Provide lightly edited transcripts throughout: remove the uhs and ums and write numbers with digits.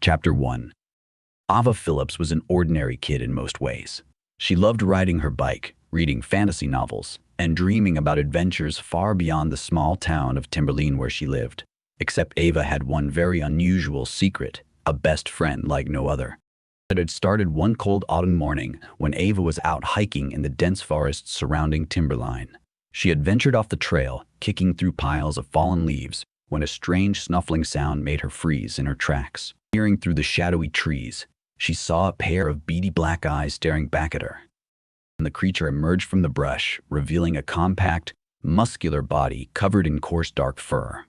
Chapter 1. Ava Phillips was an ordinary kid in most ways. She loved riding her bike, reading fantasy novels, and dreaming about adventures far beyond the small town of Timberline where she lived. Except Ava had one very unusual secret, a best friend like no other. It had started one cold autumn morning when Ava was out hiking in the dense forests surrounding Timberline. She had ventured off the trail, kicking through piles of fallen leaves, when a strange snuffling sound made her freeze in her tracks. Peering through the shadowy trees, she saw a pair of beady black eyes staring back at her. And the creature emerged from the brush, revealing a compact, muscular body covered in coarse dark fur.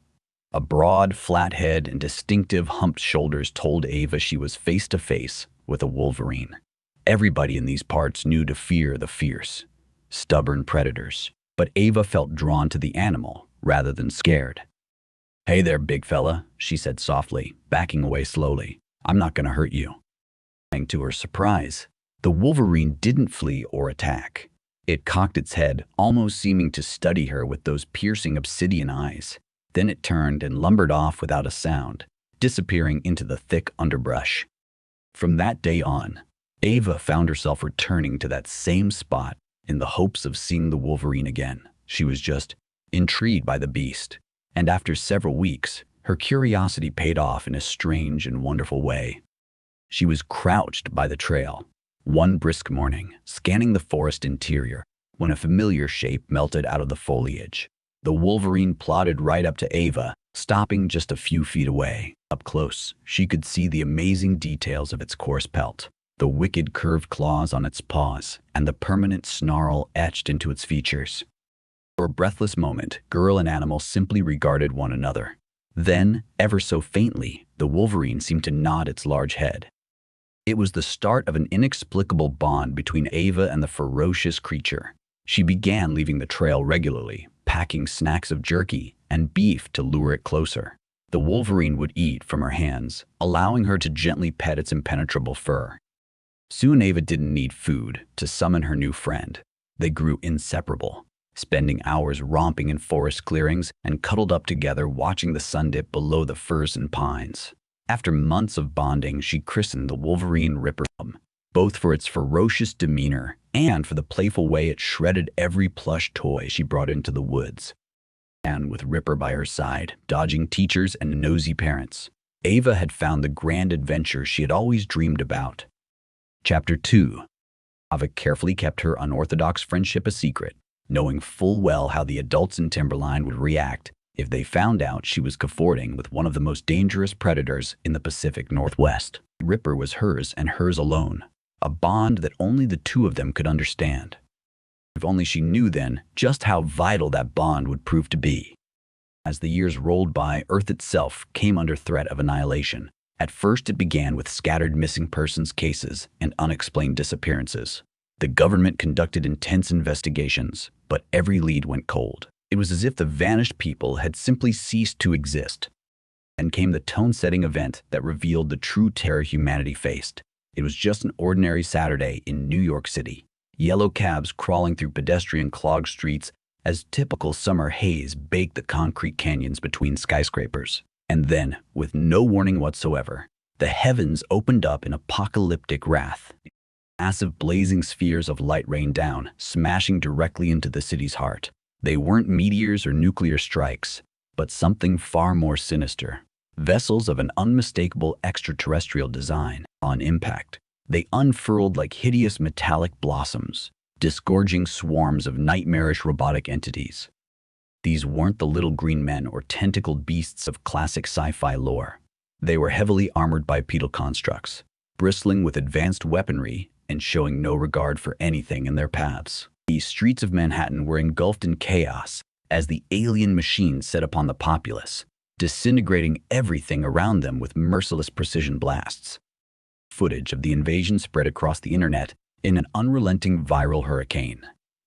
A broad, flat head and distinctive humped shoulders told Ava she was face to face with a Wolverine. Everybody in these parts knew to fear the fierce, stubborn predators, but Ava felt drawn to the animal rather than scared. "Hey there, big fella," she said softly, backing away slowly. "I'm not gonna hurt you." To her surprise, the Wolverine didn't flee or attack. It cocked its head, almost seeming to study her with those piercing obsidian eyes. Then it turned and lumbered off without a sound, disappearing into the thick underbrush. From that day on, Ava found herself returning to that same spot in the hopes of seeing the Wolverine again. She was just intrigued by the beast, and after several weeks, her curiosity paid off in a strange and wonderful way. She was crouched by the trail, one brisk morning, scanning the forest interior, when a familiar shape melted out of the foliage. The Wolverine plodded right up to Ava, stopping just a few feet away. Up close, she could see the amazing details of its coarse pelt, the wicked curved claws on its paws, and the permanent snarl etched into its features. For a breathless moment, girl and animal simply regarded one another. Then, ever so faintly, the Wolverine seemed to nod its large head. It was the start of an inexplicable bond between Ava and the ferocious creature. She began leaving the trail regularly, packing snacks of jerky and beef to lure it closer. The Wolverine would eat from her hands, allowing her to gently pet its impenetrable fur. Soon Ava didn't need food to summon her new friend. They grew inseparable, spending hours romping in forest clearings and cuddled up together watching the sun dip below the firs and pines. After months of bonding, she christened the Wolverine Ripper, both for its ferocious demeanor and for the playful way it shredded every plush toy she brought into the woods. And with Ripper by her side, dodging teachers and nosy parents, Ava had found the grand adventure she had always dreamed about. Chapter 2. Ava carefully kept her unorthodox friendship a secret, knowing full well how the adults in Timberline would react if they found out she was cavorting with one of the most dangerous predators in the Pacific Northwest. Ripper was hers and hers alone, a bond that only the two of them could understand. If only she knew then just how vital that bond would prove to be. As the years rolled by, Earth itself came under threat of annihilation. At first it began with scattered missing persons cases and unexplained disappearances. The government conducted intense investigations, but every lead went cold. It was as if the vanished people had simply ceased to exist. And came the tone-setting event that revealed the true terror humanity faced. It was just an ordinary Saturday in New York City. Yellow cabs crawling through pedestrian-clogged streets as typical summer haze baked the concrete canyons between skyscrapers. And then, with no warning whatsoever, the heavens opened up in apocalyptic wrath. Massive blazing spheres of light rained down, smashing directly into the city's heart. They weren't meteors or nuclear strikes, but something far more sinister. Vessels of an unmistakable extraterrestrial design. On impact, they unfurled like hideous metallic blossoms, disgorging swarms of nightmarish robotic entities. These weren't the little green men or tentacled beasts of classic sci-fi lore. They were heavily armored bipedal constructs, bristling with advanced weaponry and showing no regard for anything in their paths. The streets of Manhattan were engulfed in chaos as the alien machines set upon the populace, disintegrating everything around them with merciless precision blasts. Footage of the invasion spread across the internet in an unrelenting viral hurricane.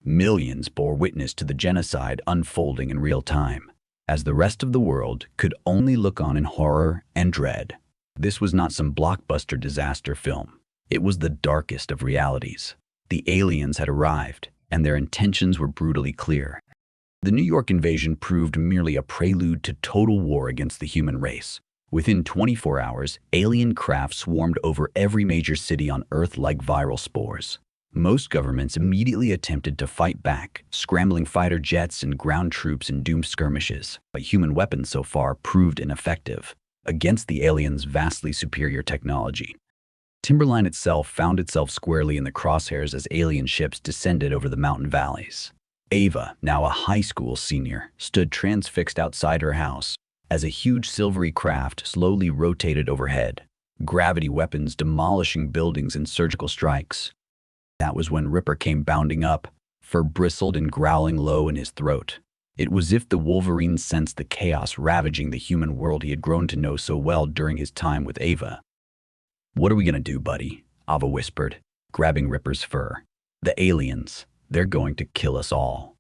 Millions bore witness to the genocide unfolding in real time, as the rest of the world could only look on in horror and dread. This was not some blockbuster disaster film. It was the darkest of realities. The aliens had arrived, and their intentions were brutally clear. The New York invasion proved merely a prelude to total war against the human race. Within 24 hours, alien craft swarmed over every major city on Earth like viral spores. Most governments immediately attempted to fight back, scrambling fighter jets and ground troops in doomed skirmishes, but human weapons so far proved ineffective against the aliens' vastly superior technology. Timberline itself found itself squarely in the crosshairs as alien ships descended over the mountain valleys. Ava, now a high school senior, stood transfixed outside her house as a huge silvery craft slowly rotated overhead, gravity weapons demolishing buildings in surgical strikes. That was when Ripper came bounding up, fur bristled and growling low in his throat. It was as if the Wolverine sensed the chaos ravaging the human world he had grown to know so well during his time with Ava. "What are we gonna do, buddy?" Ava whispered, grabbing Ripper's fur. "The aliens, they're going to kill us all."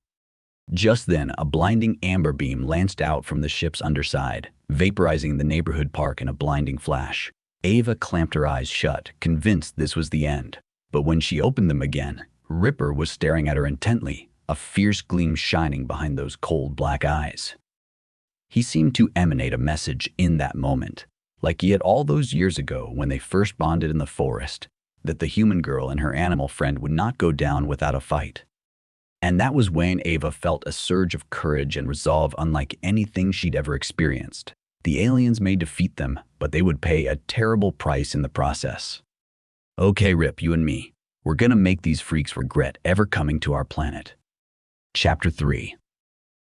Just then, a blinding amber beam lanced out from the ship's underside, vaporizing the neighborhood park in a blinding flash. Ava clamped her eyes shut, convinced this was the end. But when she opened them again, Ripper was staring at her intently, a fierce gleam shining behind those cold black eyes. He seemed to emanate a message in that moment, like he had all those years ago when they first bonded in the forest, that the human girl and her animal friend would not go down without a fight. And that was when Ava felt a surge of courage and resolve unlike anything she'd ever experienced. The aliens may defeat them, but they would pay a terrible price in the process. "Okay, Rip, you and me. We're gonna make these freaks regret ever coming to our planet." Chapter 3.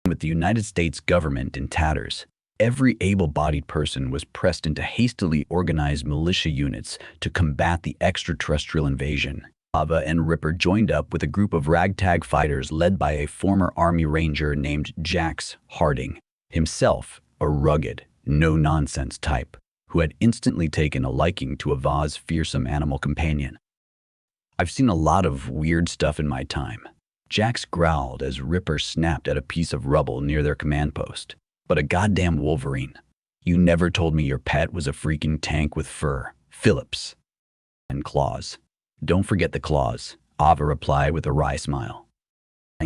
With the United States government in tatters, every able-bodied person was pressed into hastily organized militia units to combat the extraterrestrial invasion. Ava and Ripper joined up with a group of ragtag fighters led by a former Army Ranger named Jax Harding, himself a rugged, no-nonsense type who had instantly taken a liking to Ava's fearsome animal companion. "I've seen a lot of weird stuff in my time," Jax growled as Ripper snapped at a piece of rubble near their command post. "But a goddamn Wolverine. You never told me your pet was a freaking tank with fur, Phillips, and claws." "Don't forget the claws," Ava replied with a wry smile.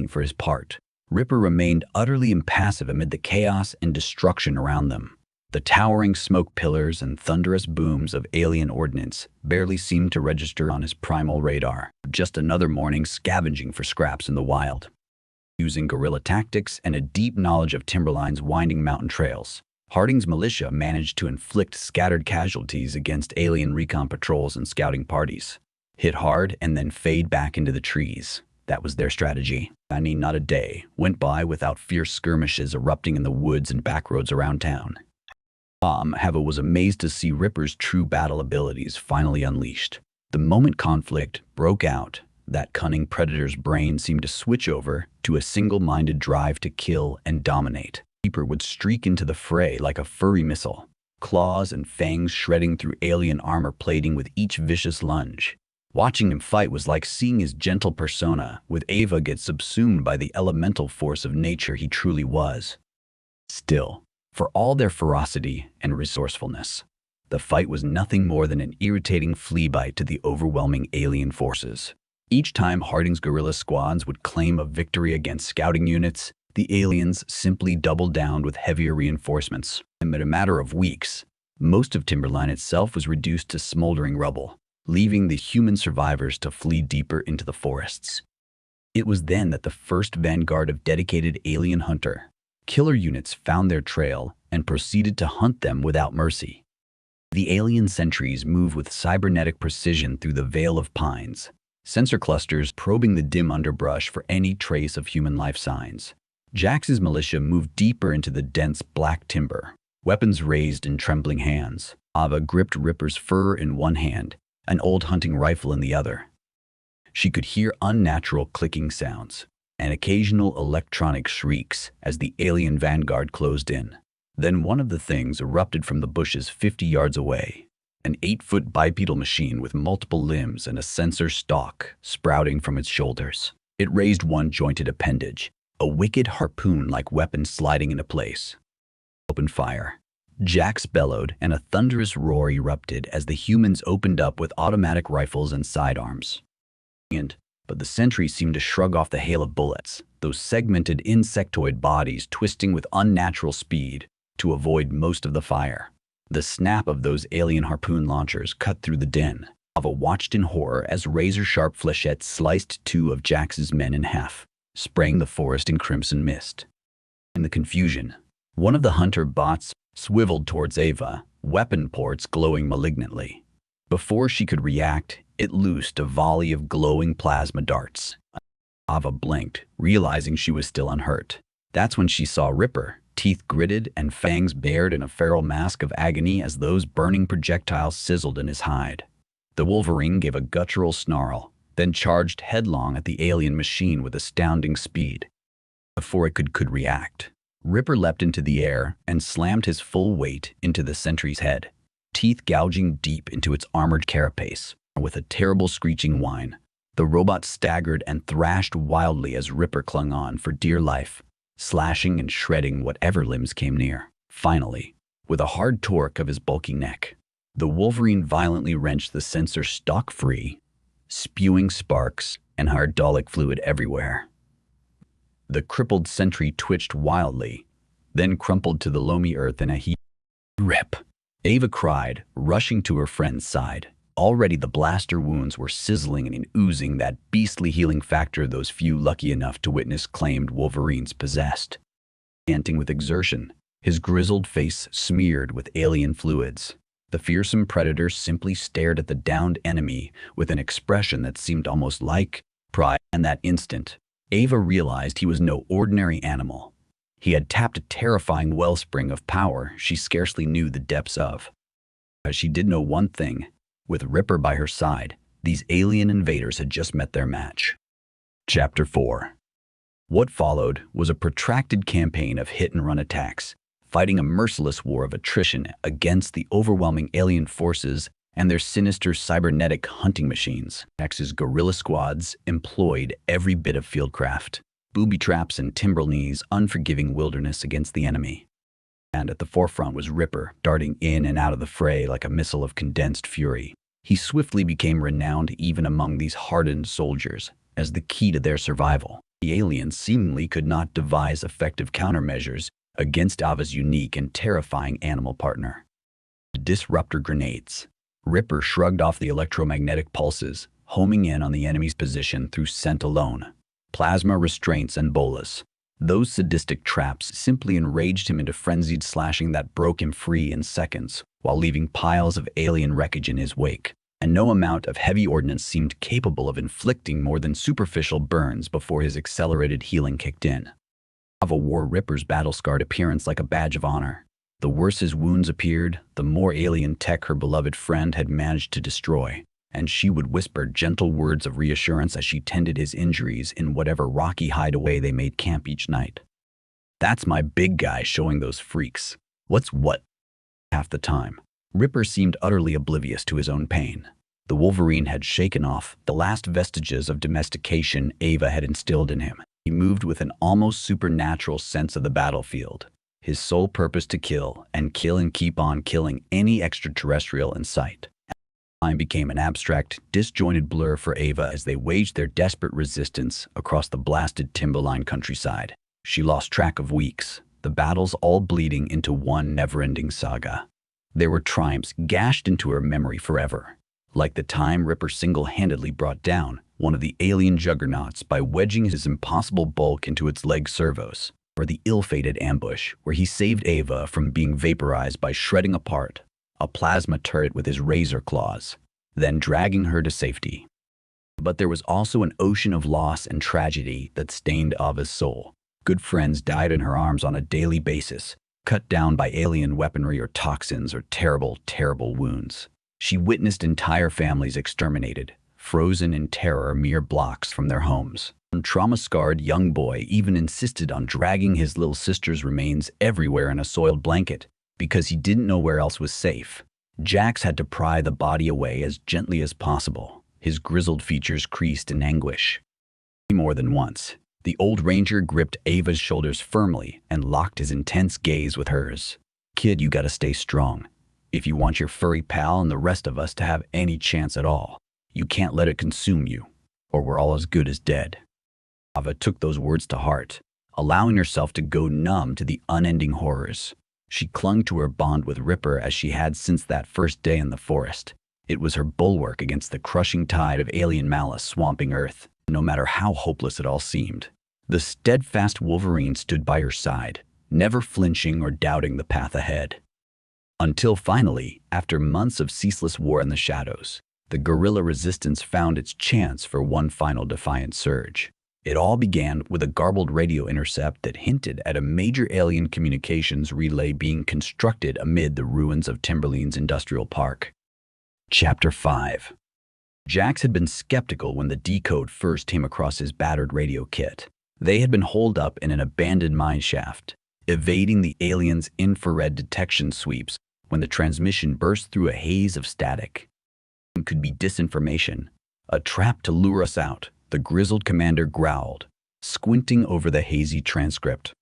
For his part, Ripper remained utterly impassive amid the chaos and destruction around them. The towering smoke pillars and thunderous booms of alien ordnance barely seemed to register on his primal radar. Just another morning scavenging for scraps in the wild. Using guerrilla tactics and a deep knowledge of Timberline's winding mountain trails, Harding's militia managed to inflict scattered casualties against alien recon patrols and scouting parties. Hit hard and then fade back into the trees. That was their strategy. Not a day went by without fierce skirmishes erupting in the woods and backroads around town. Hava was amazed to see Ripper's true battle abilities finally unleashed. The moment conflict broke out, that cunning predator's brain seemed to switch over to a single-minded drive to kill and dominate. Ripper would streak into the fray like a furry missile, claws and fangs shredding through alien armor plating with each vicious lunge. Watching him fight was like seeing his gentle persona with Ava get subsumed by the elemental force of nature he truly was. Still, for all their ferocity and resourcefulness, the fight was nothing more than an irritating flea bite to the overwhelming alien forces. Each time Harding's guerrilla squads would claim a victory against scouting units, the aliens simply doubled down with heavier reinforcements. And in a matter of weeks, most of Timberline itself was reduced to smoldering rubble, leaving the human survivors to flee deeper into the forests. It was then that the first vanguard of dedicated alien hunter killer units found their trail and proceeded to hunt them without mercy. The alien sentries moved with cybernetic precision through the veil of pines, sensor clusters probing the dim underbrush for any trace of human life signs. Jax's militia moved deeper into the dense black timber, weapons raised in trembling hands. Ava gripped Ripper's fur in one hand, an old hunting rifle in the other. She could hear unnatural clicking sounds and occasional electronic shrieks as the alien vanguard closed in. Then one of the things erupted from the bushes 50 yards away, an 8-foot bipedal machine with multiple limbs and a sensor stalk sprouting from its shoulders. It raised one jointed appendage, a wicked harpoon-like weapon sliding into place. Open fire. Jax bellowed, and a thunderous roar erupted as the humans opened up with automatic rifles and sidearms. But the sentries seemed to shrug off the hail of bullets, those segmented insectoid bodies twisting with unnatural speed to avoid most of the fire. The snap of those alien harpoon launchers cut through the den. Ava watched in horror as razor-sharp flechettes sliced two of Jax's men in half, spraying the forest in crimson mist. In the confusion, one of the hunter bots swiveled towards Ava, weapon ports glowing malignantly. Before she could react, it loosed a volley of glowing plasma darts. Ava blinked, realizing she was still unhurt. That's when she saw Ripper, teeth gritted and fangs bared in a feral mask of agony as those burning projectiles sizzled in his hide. The Wolverine gave a guttural snarl, then charged headlong at the alien machine with astounding speed. Before it could react, Ripper leapt into the air and slammed his full weight into the sentry's head, teeth gouging deep into its armored carapace. With a terrible screeching whine, the robot staggered and thrashed wildly as Ripper clung on for dear life, slashing and shredding whatever limbs came near. Finally, with a hard torque of his bulky neck, the Wolverine violently wrenched the sensor stock free, spewing sparks and hydraulic fluid everywhere. The crippled sentry twitched wildly, then crumpled to the loamy earth in a heap. Rip! Ava cried, rushing to her friend's side. Already the blaster wounds were sizzling and oozing that beastly healing factor those few lucky enough to witness claimed Wolverines possessed. Panting with exertion, his grizzled face smeared with alien fluids, the fearsome predator simply stared at the downed enemy with an expression that seemed almost like pride. In that instant, Ava realized he was no ordinary animal. He had tapped a terrifying wellspring of power she scarcely knew the depths of. But she did know one thing. With Ripper by her side, these alien invaders had just met their match. Chapter 4. What followed was a protracted campaign of hit-and-run attacks, fighting a merciless war of attrition against the overwhelming alien forces and their sinister cybernetic hunting machines. Jax's guerrilla squads employed every bit of fieldcraft, booby traps and Timberlee's unforgiving wilderness against the enemy. And at the forefront was Ripper, darting in and out of the fray like a missile of condensed fury. He swiftly became renowned even among these hardened soldiers as the key to their survival. The aliens seemingly could not devise effective countermeasures against Ava's unique and terrifying animal partner. Disruptor grenades. Ripper shrugged off the electromagnetic pulses, homing in on the enemy's position through scent alone. Plasma restraints and bolas. Those sadistic traps simply enraged him into frenzied slashing that broke him free in seconds, while leaving piles of alien wreckage in his wake. And no amount of heavy ordnance seemed capable of inflicting more than superficial burns before his accelerated healing kicked in. Ava wore Ripper's battle-scarred appearance like a badge of honor. The worse his wounds appeared, the more alien tech her beloved friend had managed to destroy, and she would whisper gentle words of reassurance as she tended his injuries in whatever rocky hideaway they made camp each night. That's my big guy showing those freaks. What's what? Half the time, Ripper seemed utterly oblivious to his own pain. The Wolverine had shaken off the last vestiges of domestication Ava had instilled in him. He moved with an almost supernatural sense of the battlefield, his sole purpose to kill and keep on killing any extraterrestrial in sight. Time became an abstract, disjointed blur for Ava as they waged their desperate resistance across the blasted timberline countryside. She lost track of weeks, the battles all bleeding into one never-ending saga. There were triumphs gashed into her memory forever, like the time Ripper single-handedly brought down one of the alien juggernauts by wedging his impossible bulk into its leg servos, or the ill-fated ambush where he saved Ava from being vaporized by shredding apart a plasma turret with his razor claws, then dragging her to safety. But there was also an ocean of loss and tragedy that stained Ava's soul. Good friends died in her arms on a daily basis, cut down by alien weaponry or toxins or terrible, terrible wounds. She witnessed entire families exterminated, frozen in terror mere blocks from their homes. A trauma-scarred young boy even insisted on dragging his little sister's remains everywhere in a soiled blanket, because he didn't know where else was safe. Jax had to pry the body away as gently as possible, his grizzled features creased in anguish. More than once, the old ranger gripped Ava's shoulders firmly and locked his intense gaze with hers. "Kid, you gotta stay strong. If you want your furry pal and the rest of us to have any chance at all, you can't let it consume you, or we're all as good as dead." Ava took those words to heart, allowing herself to go numb to the unending horrors. She clung to her bond with Ripper as she had since that first day in the forest. It was her bulwark against the crushing tide of alien malice swamping Earth, no matter how hopeless it all seemed. The steadfast Wolverine stood by her side, never flinching or doubting the path ahead. Until finally, after months of ceaseless war in the shadows, the guerrilla resistance found its chance for one final defiant surge. It all began with a garbled radio intercept that hinted at a major alien communications relay being constructed amid the ruins of Timberline's industrial park. Chapter 5. Jax had been skeptical when the decode first came across his battered radio kit. They had been holed up in an abandoned mine shaft, evading the aliens' infrared detection sweeps when the transmission burst through a haze of static. It could be disinformation, a trap to lure us out, the grizzled commander growled, squinting over the hazy transcript.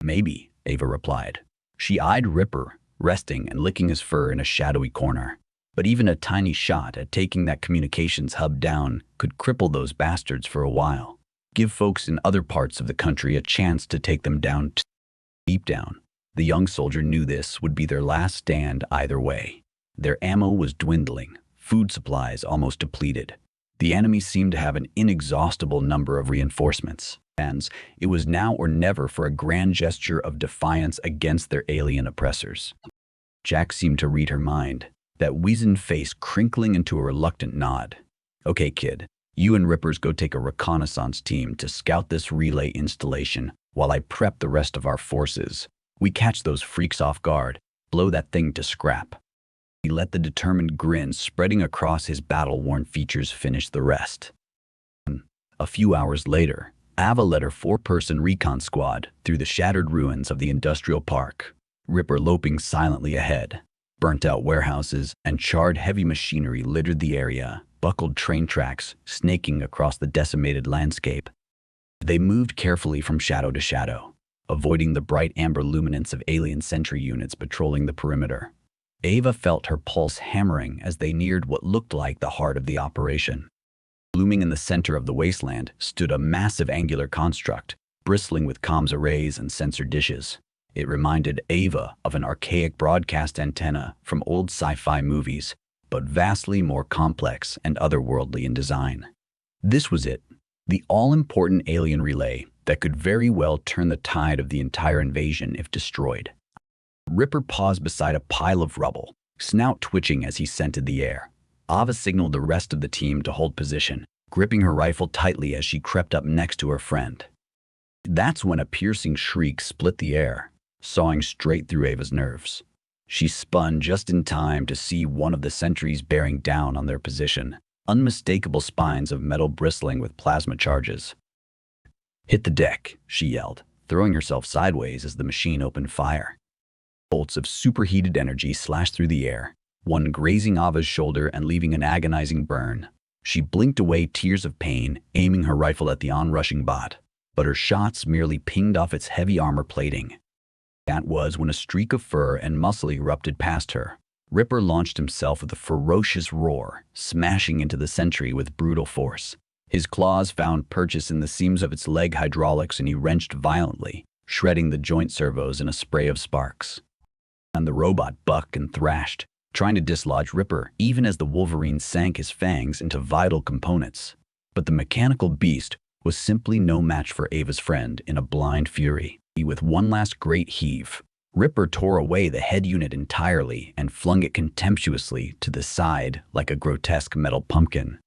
Maybe, Ava replied. She eyed Ripper, resting and licking his fur in a shadowy corner. But even a tiny shot at taking that communications hub down could cripple those bastards for a while. Give folks in other parts of the country a chance to take them down. Deep down, the young soldier knew this would be their last stand either way. Their ammo was dwindling, food supplies almost depleted. The enemy seemed to have an inexhaustible number of reinforcements, and it was now or never for a grand gesture of defiance against their alien oppressors. Jack seemed to read her mind, that weazened face crinkling into a reluctant nod. Okay, kid, you and Rippers go take a reconnaissance team to scout this relay installation while I prep the rest of our forces. We catch those freaks off guard, blow that thing to scrap. He let the determined grin spreading across his battle-worn features finish the rest. A few hours later, Ava led her 4-person recon squad through the shattered ruins of the industrial park, Ripper loping silently ahead. Burnt-out warehouses and charred heavy machinery littered the area, buckled train tracks snaking across the decimated landscape. They moved carefully from shadow to shadow, avoiding the bright amber luminance of alien sentry units patrolling the perimeter. Ava felt her pulse hammering as they neared what looked like the heart of the operation. Looming in the center of the wasteland stood a massive angular construct, bristling with comms arrays and sensor dishes. It reminded Ava of an archaic broadcast antenna from old sci-fi movies, but vastly more complex and otherworldly in design. This was it, the all-important alien relay that could very well turn the tide of the entire invasion if destroyed. Ripper paused beside a pile of rubble, snout twitching as he scented the air. Ava signaled the rest of the team to hold position, gripping her rifle tightly as she crept up next to her friend. That's when a piercing shriek split the air, sawing straight through Ava's nerves. She spun just in time to see one of the sentries bearing down on their position, unmistakable spines of metal bristling with plasma charges. "Hit the deck," she yelled, throwing herself sideways as the machine opened fire. Bolts of superheated energy slashed through the air, one grazing Ava's shoulder and leaving an agonizing burn. She blinked away tears of pain, aiming her rifle at the onrushing bot, but her shots merely pinged off its heavy armor plating. That was when a streak of fur and muscle erupted past her. Ripper launched himself with a ferocious roar, smashing into the sentry with brutal force. His claws found purchase in the seams of its leg hydraulics and he wrenched violently, shredding the joint servos in a spray of sparks. And the robot bucked and thrashed, trying to dislodge Ripper even as the Wolverine sank his fangs into vital components. But the mechanical beast was simply no match for Ava's friend in a blind fury. With one last great heave, Ripper tore away the head unit entirely and flung it contemptuously to the side like a grotesque metal pumpkin.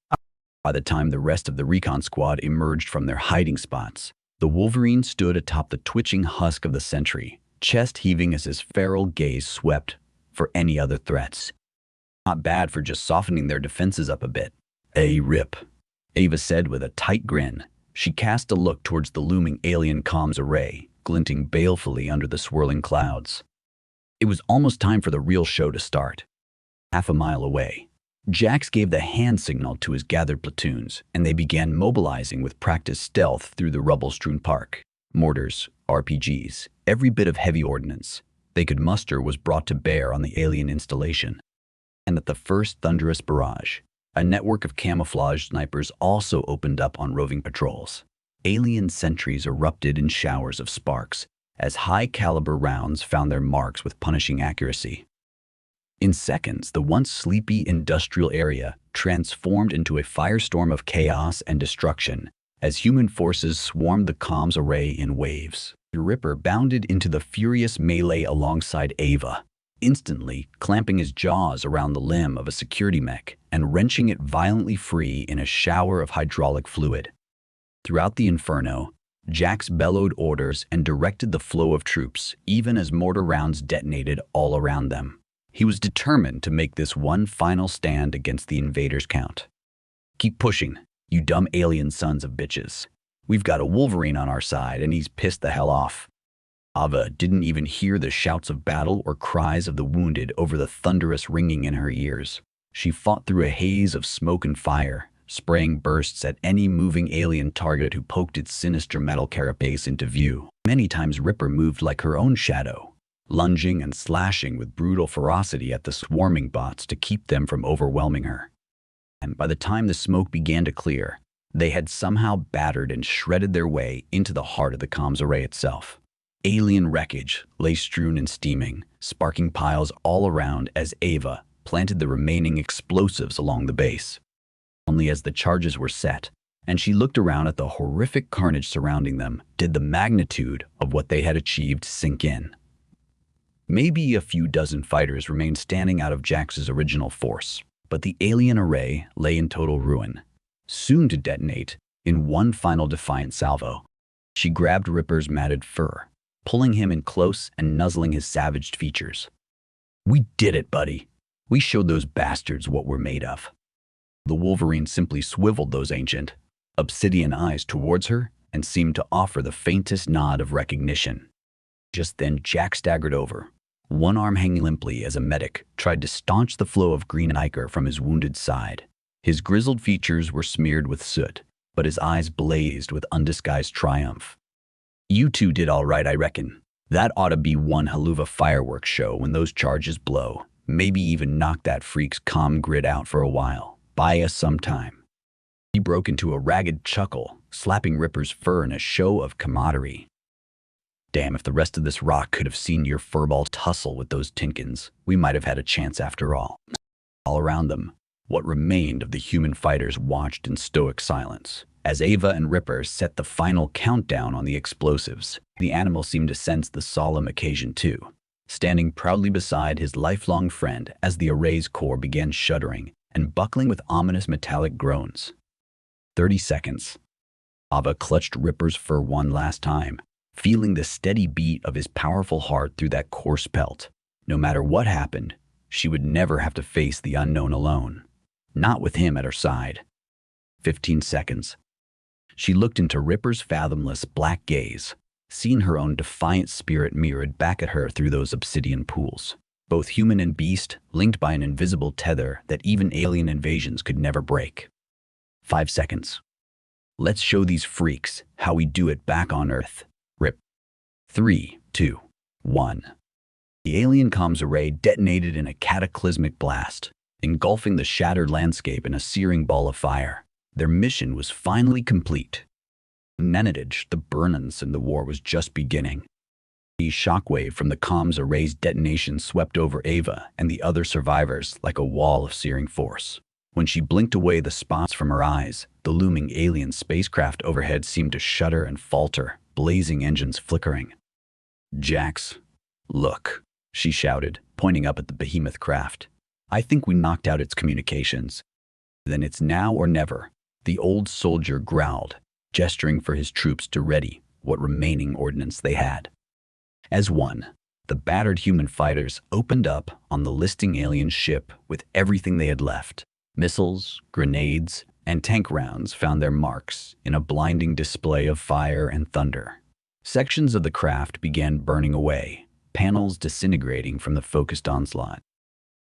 By the time the rest of the recon squad emerged from their hiding spots, the Wolverine stood atop the twitching husk of the sentry, chest heaving as his feral gaze swept for any other threats. Not bad for just softening their defenses up a bit. Rip, Ava said with a tight grin. She cast a look towards the looming alien comms array, glinting balefully under the swirling clouds. It was almost time for the real show to start. Half a mile away, Jax gave the hand signal to his gathered platoons, and they began mobilizing with practiced stealth through the rubble-strewn park. Mortars, RPGs, every bit of heavy ordnance they could muster was brought to bear on the alien installation. And at the first thunderous barrage, a network of camouflaged snipers also opened up on roving patrols. Alien sentries erupted in showers of sparks as high-caliber rounds found their marks with punishing accuracy. In seconds, the once sleepy industrial area transformed into a firestorm of chaos and destruction as human forces swarmed the comms array in waves. The Ripper bounded into the furious melee alongside Ava, instantly clamping his jaws around the limb of a security mech and wrenching it violently free in a shower of hydraulic fluid. Throughout the inferno, Jax bellowed orders and directed the flow of troops, even as mortar rounds detonated all around them. He was determined to make this one final stand against the invaders' count. "Keep pushing, you dumb alien sons of bitches. We've got a Wolverine on our side, and he's pissed the hell off." Ava didn't even hear the shouts of battle or cries of the wounded over the thunderous ringing in her ears. She fought through a haze of smoke and fire, spraying bursts at any moving alien target who poked its sinister metal carapace into view. Many times Ripper moved like her own shadow, lunging and slashing with brutal ferocity at the swarming bots to keep them from overwhelming her. And by the time the smoke began to clear, they had somehow battered and shredded their way into the heart of the comms array itself. Alien wreckage lay strewn and steaming, sparking piles all around as Ava planted the remaining explosives along the base. Only as the charges were set, and she looked around at the horrific carnage surrounding them, did the magnitude of what they had achieved sink in. Maybe a few dozen fighters remained standing out of Jax's original force, but the alien array lay in total ruin, soon to detonate in one final defiant salvo. She grabbed Ripper's matted fur, pulling him in close and nuzzling his savaged features. "We did it, buddy. We showed those bastards what we're made of." The Wolverine simply swiveled those ancient, obsidian eyes towards her and seemed to offer the faintest nod of recognition. Just then, Jax staggered over, one arm hanging limply as a medic tried to staunch the flow of green ichor from his wounded side. His grizzled features were smeared with soot, but his eyes blazed with undisguised triumph. "You two did all right, I reckon. That ought to be one hell of a fireworks show when those charges blow. Maybe even knock that freak's comm grid out for a while. Buy us some time." He broke into a ragged chuckle, slapping Ripper's fur in a show of camaraderie. "Damn, if the rest of this rock could have seen your furball tussle with those Tinkins, we might have had a chance after all." All around them, what remained of the human fighters watched in stoic silence. As Ava and Ripper set the final countdown on the explosives, the animal seemed to sense the solemn occasion too, standing proudly beside his lifelong friend as the array's core began shuddering and buckling with ominous metallic groans. 30 seconds. Ava clutched Ripper's fur one last time, feeling the steady beat of his powerful heart through that coarse pelt. No matter what happened, she would never have to face the unknown alone. Not with him at her side. 15 seconds. She looked into Ripper's fathomless black gaze, seeing her own defiant spirit mirrored back at her through those obsidian pools. Both human and beast, linked by an invisible tether that even alien invasions could never break. 5 seconds. "Let's show these freaks how we do it back on Earth." Rip. 3, 2, 1. The alien comms array detonated in a cataclysmic blast, engulfing the shattered landscape in a searing ball of fire. Their mission was finally complete. Nenadage, the Burnins, and the war was just beginning. The shockwave from the comms array's detonation swept over Ava and the other survivors like a wall of searing force. When she blinked away the spots from her eyes, the looming alien spacecraft overhead seemed to shudder and falter, blazing engines flickering. "Jax, look," she shouted, pointing up at the behemoth craft. "I think we knocked out its communications." "Then it's now or never," the old soldier growled, gesturing for his troops to ready what remaining ordnance they had. As one, the battered human fighters opened up on the listing alien ship with everything they had left. Missiles, grenades, and tank rounds found their marks in a blinding display of fire and thunder. Sections of the craft began burning away, panels disintegrating from the focused onslaught.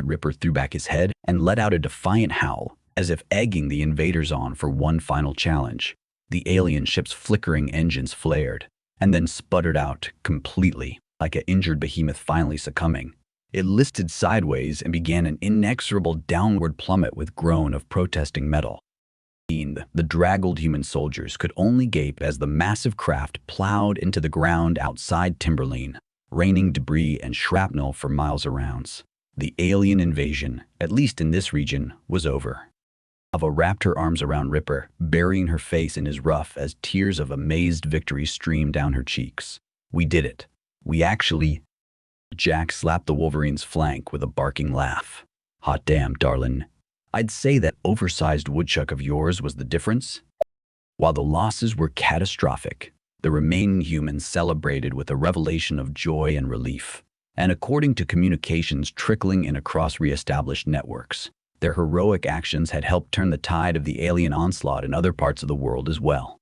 Ripper threw back his head and let out a defiant howl, as if egging the invaders on for one final challenge. The alien ship's flickering engines flared, and then sputtered out completely, like an injured behemoth finally succumbing. It listed sideways and began an inexorable downward plummet with groan of protesting metal. The draggled human soldiers could only gape as the massive craft plowed into the ground outside Timberline, raining debris and shrapnel for miles around. The alien invasion, at least in this region, was over. Ava wrapped her arms around Ripper, burying her face in his ruff as tears of amazed victory streamed down her cheeks. "We did it. We actually—" Jack slapped the Wolverine's flank with a barking laugh. "Hot damn, darlin'. I'd say that oversized woodchuck of yours was the difference." While the losses were catastrophic, the remaining humans celebrated with a revelation of joy and relief. And according to communications trickling in across re-established networks, their heroic actions had helped turn the tide of the alien onslaught in other parts of the world as well.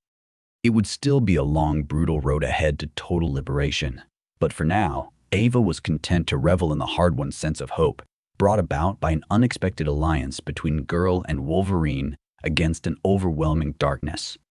It would still be a long, brutal road ahead to total liberation. But for now, Ava was content to revel in the hard-won sense of hope brought about by an unexpected alliance between Girl and Wolverine against an overwhelming darkness.